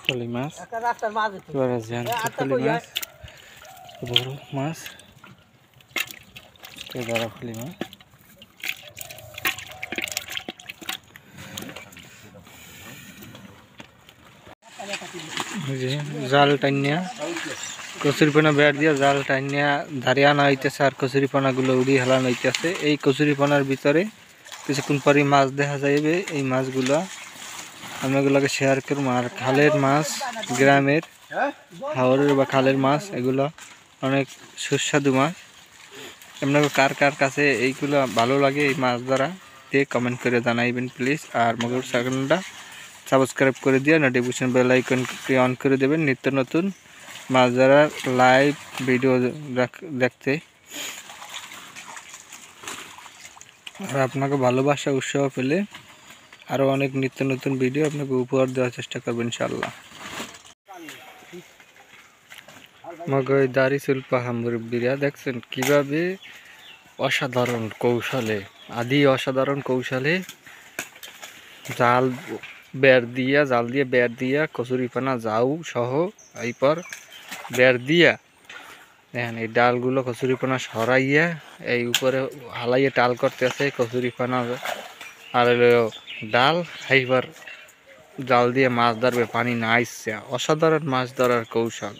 ফলি মাছ এবারে ফলি মাছ বড় মাছ এবারে ফলি মাছ জাল টাইনিয়া কচুরিপানা বেড় দিয়া জাল টাইনিয়া ধারে আনা হইতেছে আর কচুরিপানাগুলো উড়িয়ে হেলানো হইতেছে। এই কচুরিপানার ভিতরে কিছুক্ষণ পরে মাছ দেখা যাইবে। এই মাছগুলো আমি এগুলোকে শেয়ার করবো। আর খালের মাছ, গ্রামের হাওরের বা খালের মাছ, এগুলো অনেক সুস্বাদু মাছ। আপনাকে কার কার কাছে এইগুলো ভালো লাগে এই মাছ ধরা তে কমেন্ট করে জানাইবেন প্লিজ। আর মগর চ্যানেলটা সাবস্ক্রাইব করে দিয়ে নোটিফিকেশন বেল আইকনটি অন করে দেবেন নিত্য নতুন মাছ ধরার লাইভ ভিডিও দেখতে। আর আপনাকে ভালোবাসা উৎসাহ পেলে আরও অনেক নিত্য নতুন ভিডিও আপনাকে উপহার দেওয়ার চেষ্টা করবেন ইনশাআল্লাহ। মগই দাড়ি চুলপা হামুরব্বিরা দেখছেন কিভাবে অসাধারণ কৌশলে অসাধারণ কৌশলে জাল দিয়ে বেড় দিয়া কচুরিপানা যাও সহ এইপর বেড় দিয়া দেখেন এই ডালগুলো কচুরিপানা সরাইয়া এই উপরে হালাইয়া টাল করতে আছে কচুরিপানা আর ডাল এইবার জাল দিয়ে মাছ ধরবে পানি না আসছে। অসাধারণ মাছ ধরার কৌশল।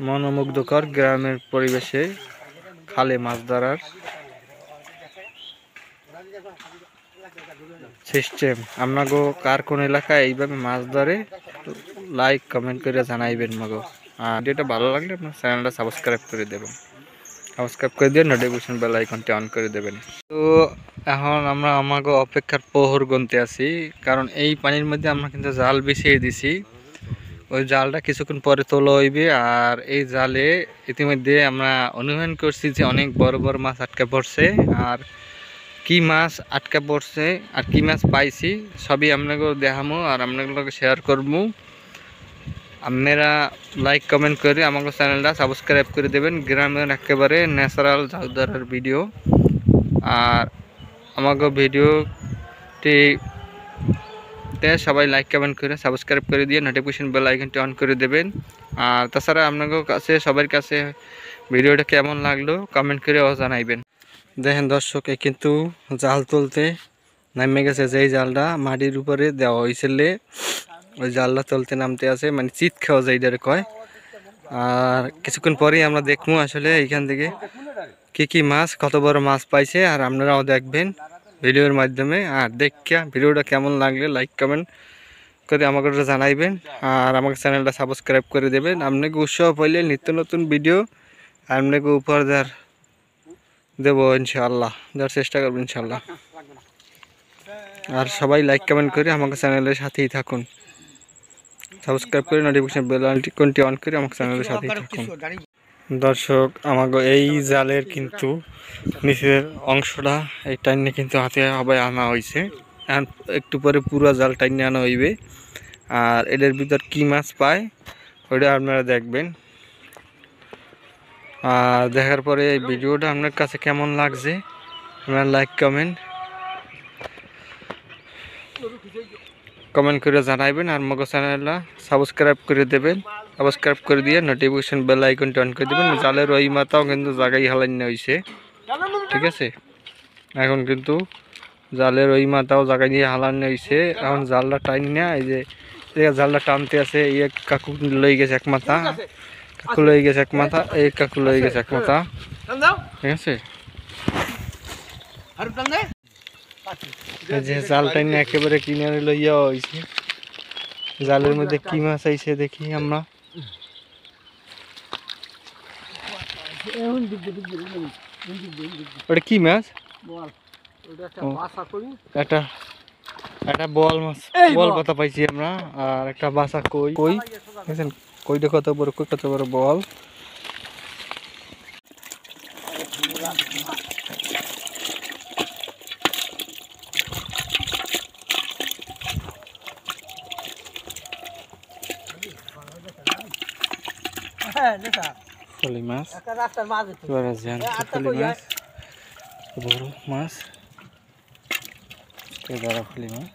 মনোমুগ্ধকর গ্রামের পরিবেশে খালে মাছ ধরার সিস্টেম। আপনাগো কার কোন এলাকায় এইভাবে মাছ ধরে লাইক কমেন্ট করে জানাইবেন মগো। আর ভিডিওটা ভালো লাগলে আপনার চ্যানেলটা সাবস্ক্রাইব করে দেবেন। সাবস্ক্রাইব করে দিয়ে নোটিফিকেশন বেল আইকনটি অন করে দেবেন। তো এখন আমরা আমাকে অপেক্ষার প্রহর গুনতে আছি, কারণ এই পানির মধ্যে আমরা কিন্তু জাল বিছিয়ে দিছি। ওই জালটা কিছুক্ষণ পরে তোলা হইবে। আর এই জালে ইতিমধ্যে আমরা অনুমান করছি যে অনেক বড় বড় মাছ আটকা পড়ছে। আর কি মাছ আটকা পড়ছে আর কি মাছ পাইছি সবই আপনাকে দেখামো আর আপনাগুলোকে শেয়ার করবো। আপনারা লাইক কমেন্ট করে আমাকে চ্যানেলটা সাবস্ক্রাইব করে দেবেন। গ্রামের একেবারে ন্যাচারাল জাল ধরার ভিডিও। আর আমাকে ভিডিওটি সবাই লাইক কমেন্ট করে সাবস্ক্রাইব করে দিয়ে নোটিফিকেশন বেল আইকনটি অন করে দেবেন। আর তাছাড়া আপনাদের কাছে সবার কাছে ভিডিওটা কেমন লাগলো কমেন্ট করে জানাইবেন। দেখেন দর্শক কিন্তু জাল তুলতে নামে গেছে। যেই জালটা মাটির উপরে দেওয়া হয়েছিল ওই জালটা তুলতে নামতে আছে, মানে চিত খাওয়া যায় এটারে কয়। আর কিছুক্ষণ পরেই আমরা দেখবো আসলে এইখান থেকে কি মাছ, কত বড় মাছ পাইছে। আর আপনারাও দেখবেন ভিডিওর মাধ্যমে। আর দেখিয়া ভিডিওটা কেমন লাগলে লাইক কমেন্ট করে আমাকে জানাইবেন। আর আমাকে চ্যানেলটা সাবস্ক্রাইব করে দেবেন। আপনাকে উৎসাহ পাইলে নিত্য নতুন ভিডিও আপনাকে উপহার দেবো ইনশাআল্লাহ, দেওয়ার চেষ্টা করবো ইনশাআল্লাহ। আর সবাই লাইক কমেন্ট করে আমাকে চ্যানেলের সাথেই থাকুন। সাবস্ক্রাইব করে নোটিফিকেশন বেল আইকনটি অন করে আমাকে চ্যানেলের সাথেই থাকুন। দর্শক আমাকে এই জালের কিন্তু নিচের অংশটা এই টাইনে কিন্তু হাতে সবাই আনা হয়েছে। একটু পরে পুরো জাল টাইনে আনা হইবে। আর এদের ভিতর কি মাছ পায় ওইটা আপনারা দেখবেন। আর দেখার পরে এই ভিডিওটা আপনার কাছে কেমন লাগছে আপনারা লাইক কমেন্ট করে জানাইবেন। আর মগো চ্যানেলটা সাবস্ক্রাইব করে দেবেন। সাবস্ক্রাইব করে দিয়ে নোটিফিকেশন বেল আইকনটি অন করে দেবেন। জালের ওই মাথাও কিন্তু জায়গায় হালানো হয়েছে, ঠিক আছে। এখন কিন্তু জালের ওই মাথাও জায়গায় দিয়ে হালানো হয়েছে। এখন জালটা টাইন না, এই যে জালটা টানতে আছে। এই কাকু লই গেছে এক মাথা, কাকু লই গেছে এক মাথা, এই কাকু লই গেছে এক মাথা, ঠিক আছে। যে জাল টাইন একেবারে কিনারে লইয়া হয়েছে। জালের মধ্যে কি মাছ আইছে দেখি আমরা। ওটা কি মাছ? একটা বল মাছ, বল পাতা পাইছি আমরা। আর একটা বাসা কই কই দেখেন, কইটা কত বড়, কই কত বড় বল। ফলি মাছ এবারে জ্যান্ত ফলি মাছ বড় মাছ বড় ফলি মাছ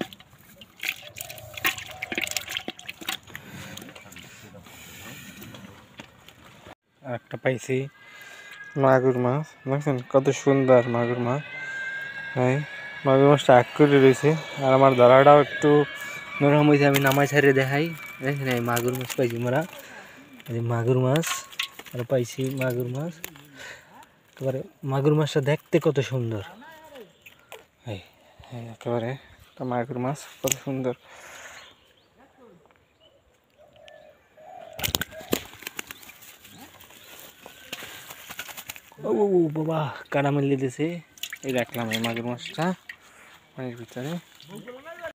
একটা পাইছি মাগুর মাছ দেখছেন কত সুন্দর মাগুর মাছ হ্যাঁ মাগুর মাছটা আগ করে রয়েছে আর আমার দাঁড়াটাও একটু নরম হয়েছে আমি নামাই ছাড়িয়ে দেখাই দেখেন এই মাগুর মাছ পাইছি আমরা এই মাগুর মাছ আর পাইছি মাগুর মাছ একেবারে মাগুর মাছটা দেখতে কত সুন্দর এই একেবারে একটা মাগুর মাছ কত সুন্দর ও বাবা কাটা মিলিয়ে দিয়েছে এই রাখলাম এই মাগুর মাছটা পানির ভিতরে